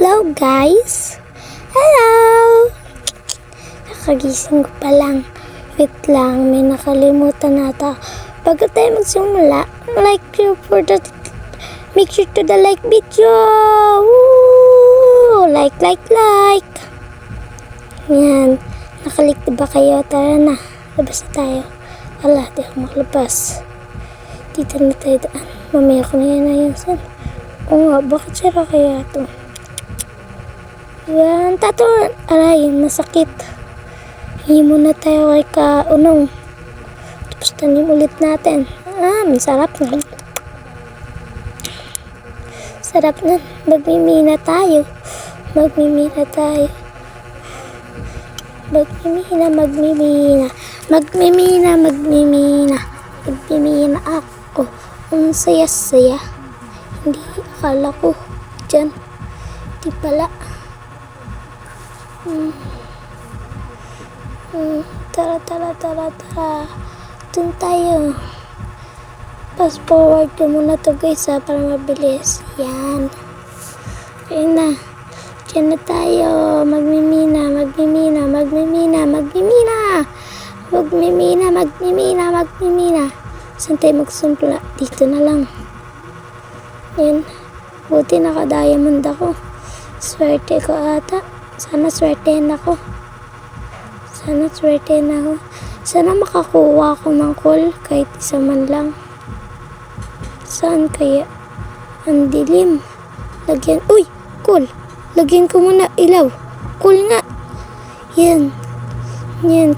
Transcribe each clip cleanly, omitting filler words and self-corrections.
Hello guys! Hello! Nakagising ko pa lang. Wait lang, may nakalimutan nata. Bago tayo magsimula, make sure to the like video! Woo! Like! Yan. Nakalik na ba kayo? Tara na. Labas na tayo. Ala, di ako makalabas. Dito na tayo daan. Mamaya ko na yan ayusin. Oo nga, bakit sira kaya ito? Yan, tato. Aray, masakit. Hingi muna tayo kay Kaunong. Tapos tanim ulit natin. Masarap na. Sarap na. Magmimina tayo. Magmimina ako. Ang saya-saya. Hindi akala ko dyan. Di pala. Tara. Dun tayo. Fast forward ko muna to guys para mabilis. Yan. Okay na. Diyan na tayo. Magmimina. Saan tayo magsumpla? Dito na lang. Yan. Buti naka-diamond ako. Swerte ko ata. Sana swertein ako. Sana makakuha ako ng coal kahit isa man lang. Saan kaya? Ang dilim. Lagyan. Uy! Coal! Lagyan ko muna ilaw. Coal nga. Yan.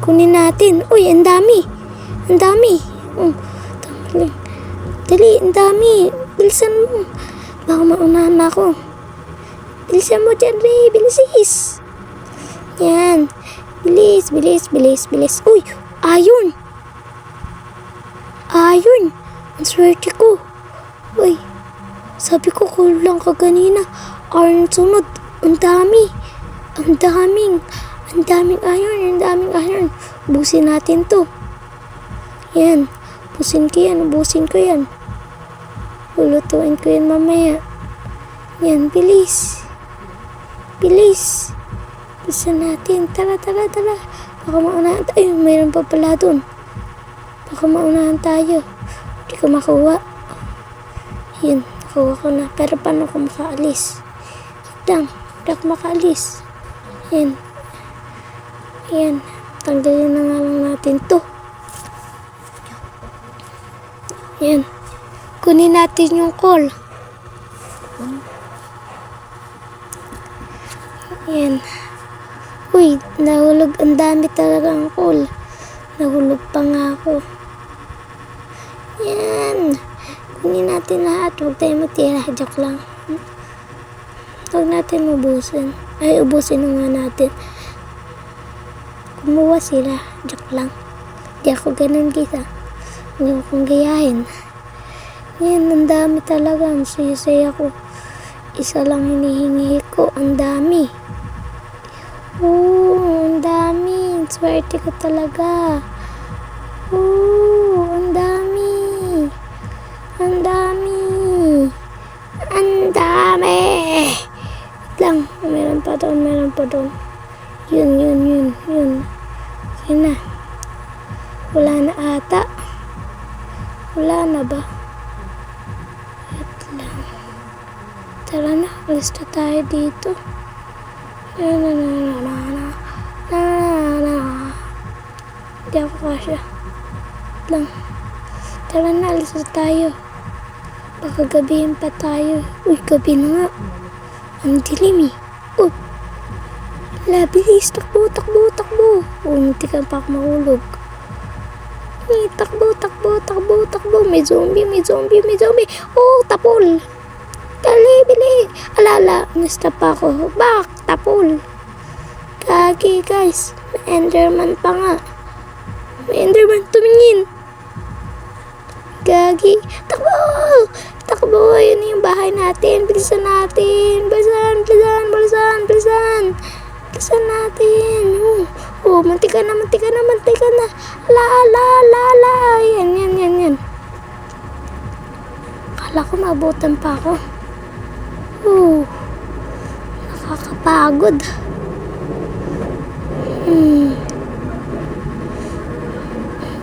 Kunin natin. Uy! Ang dami. Dali. Ang dami. Bilisan mo. Baka maunahan na ako. Bilisan mo dyan, Ray. Bilisis. Yan. Bilis. Uy! Ayun. Ang swerte ko. Uy. Sabi ko kulang ka kanina. Iron sunod. Ang daming iron. Busin natin to. Yan. Busin ko yan. Lulutuin ko yan mamaya. Yan. Bilis. Bilisan natin. Tara. Baka maunahan tayo. Mayroon pa pala dun. Baka maunahan tayo. Hindi ko makuha. Yan. Nakuha ko na. Pero paano ko makaalis? Hindi ako makaalis. Yan. Tanggalin na nga lang natin to. Yan. Kunin natin yung coal. Yan. Uy, nahulog. Ang dami talaga ang coal. Nahulog pa nga ako. Yan. Kunin natin lahat. Huwag tayo matira. Joke lang. Huwag natin ubusin. Ubusin nga natin. Kumuha sila. Joke lang. Di ako ganun kita. Hindi akong gayahin. Yan. Ang dami talaga. Ang saya-saya ko. Isa lang hinihingi ko. Ang dami. Ang dami. Swerte ko talaga. Ang dami. Lang. Meron pa doon. Yun. Okay na. Wala na ata. Wala na ba? Wait lang. Tara na. Alis na tayo dito. Hindi ako kasya. Lang. Tara na, alis na tayo. Baka gabihin pa tayo. Uy, gabi na nga. Ang dilim eh. Uy. Bilis. Takbo. Munti ka pa ako mahulog. Takbo. May zombie. Tapol. Bili. Alala, nasta pa ako. Tapol. Kagi, guys. May Enderman pa nga. Tumingin. Gagi. Takbo. Yun yung bahay natin. Bilisan natin. Bilisan natin. Mantika na. La. Yan. Akala ko maabutan pa ako. nakakapagod.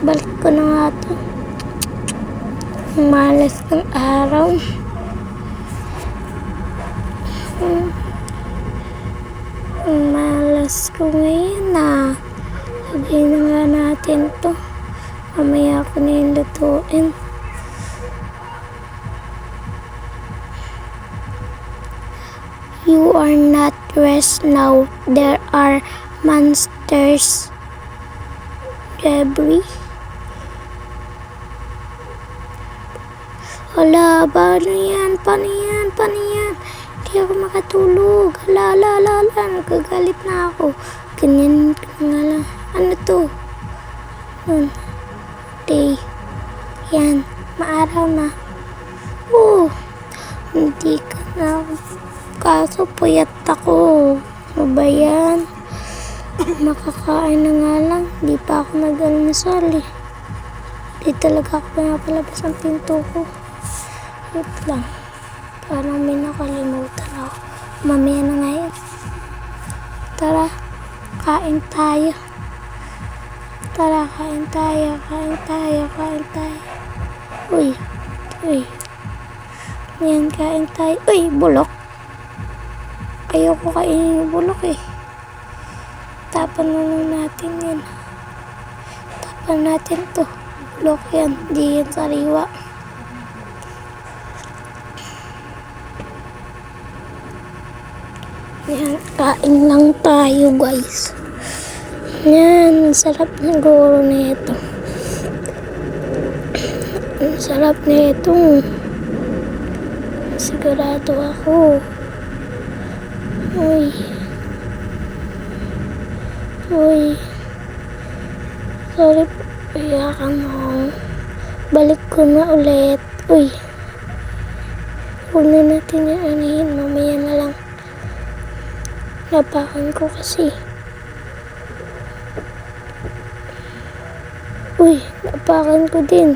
Balik ko na nga to. Malas ng araw. Malas ko ngayon na. Lagay na nga natin to. Mamaya ko na yung lutuin. You are not rest now. There are monsters. Debris. Hala, paano yan? Paano yan? Paano yan? Hindi ako makatulog. Hala, nagagalit na ako. Ganyan nga lang. Ano to? Day. Yan. Maaraw na. Oh. Hindi ka na. Kaso puyat ako. Ano ba yan? Makakain na nga lang. Di pa ako nag-almusal eh. Di talaga ako pinapalabas ang pinto ko. Wait lang. Parang may nakalimutan ako. Mamaya na nga yan. Tara. Kain tayo. Tara, kain tayo. Uy. Yan, kain tayo. Uy, bulok. Ayoko kainin yung bulok eh. Tapan na lang natin yan. Tapan natin to. Bulok yan. Di yan sariwa. Yan, kain lang tayo guys. Yan, sarap ng guro na ito. Ang sarap na ito. Sigurado ako. Uy. Sorry po. Iyakan ako. Balik ko na ulit. Uy. Huwag na natin yung anihin. Mamaya na lang. Napakan ko kasi. Uy. Napakan ko din.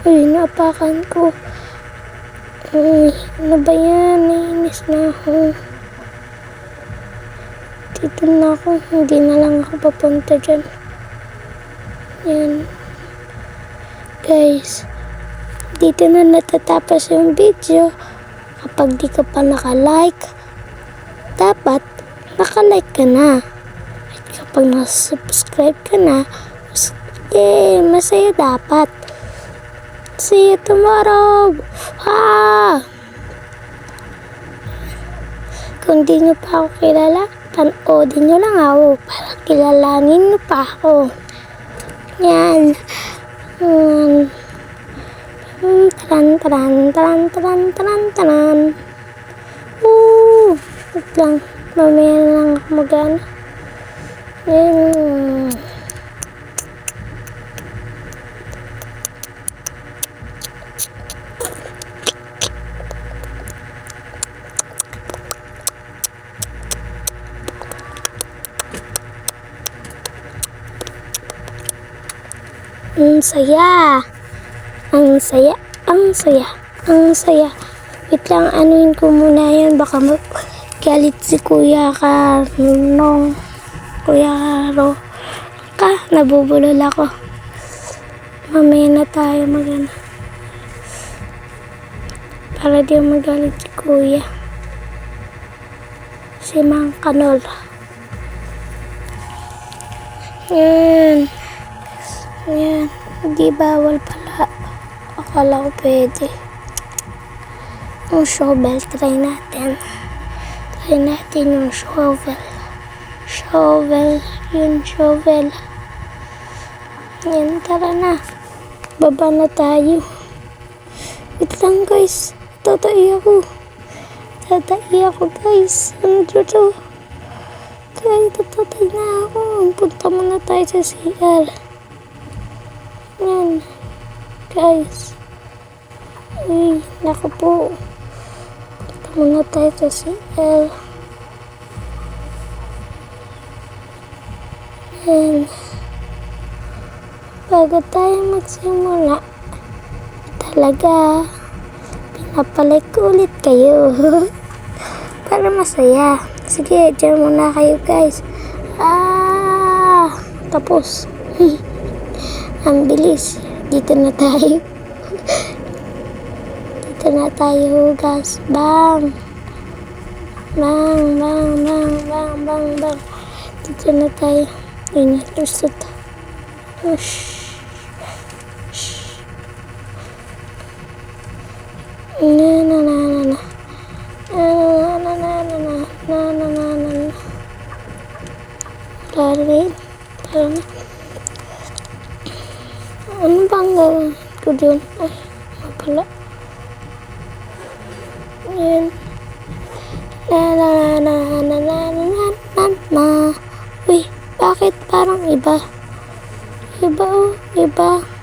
Uy. Napakan ko. Uy. Ano ba yan? Nainis na ako. Dito na ako. Hindi na lang ako papunta dyan. Yan. Guys. Dito na natatapos yung video. Kapag di ka pa naka-like, dapat naka-like ka na. At kapag naka-subscribe ka na, masaya dapat. See you tomorrow! Kung di nyo pa ako kilala, tanoodin nyo lang ako para kilalanin nyo pa ako. Yan. Taran. Wait lang. Mamaya na lang ako mag-ano. Ang saya. Wait lang, anuin ko muna yan. Baka galit si Kuya Karnong. Kuya Karo. Nabubulol ako. Mamaya na tayo magana. Para di magalit si Kuya. Si Mang Kanol. Yan. Hindi bawal pala. Akala ko pwede. Yung shovel, try natin yung shovel. Yung shovel. Yan, tara na. Baba na tayo. Wait lang guys. Tatai ako guys. Ano dito? Guys, tatatay na ako. Punta muna tayo sa CR. Yan. Guys. Ay, naku po. Punta muna tayo sa CR. Yan. Bago tayo magsimula, talaga, Napalik ko ulit kayo. Para masaya. Sige, dyan muna kayo guys. Tapos. Ang bilis. Dito na tayo. Dito na tayo hugas. Bang! Bang, bang, bang, bang, bang, bang. Dito na tayo. Ayun na, lusot. Na na na na na. Na na na na na. Na na na na na. Tara rin. Tara na. Ano bang gawin ko dun? Ay, mapala. Ayan. Na na na na na na na na na. Uy, bakit parang iba? Iba oh, iba.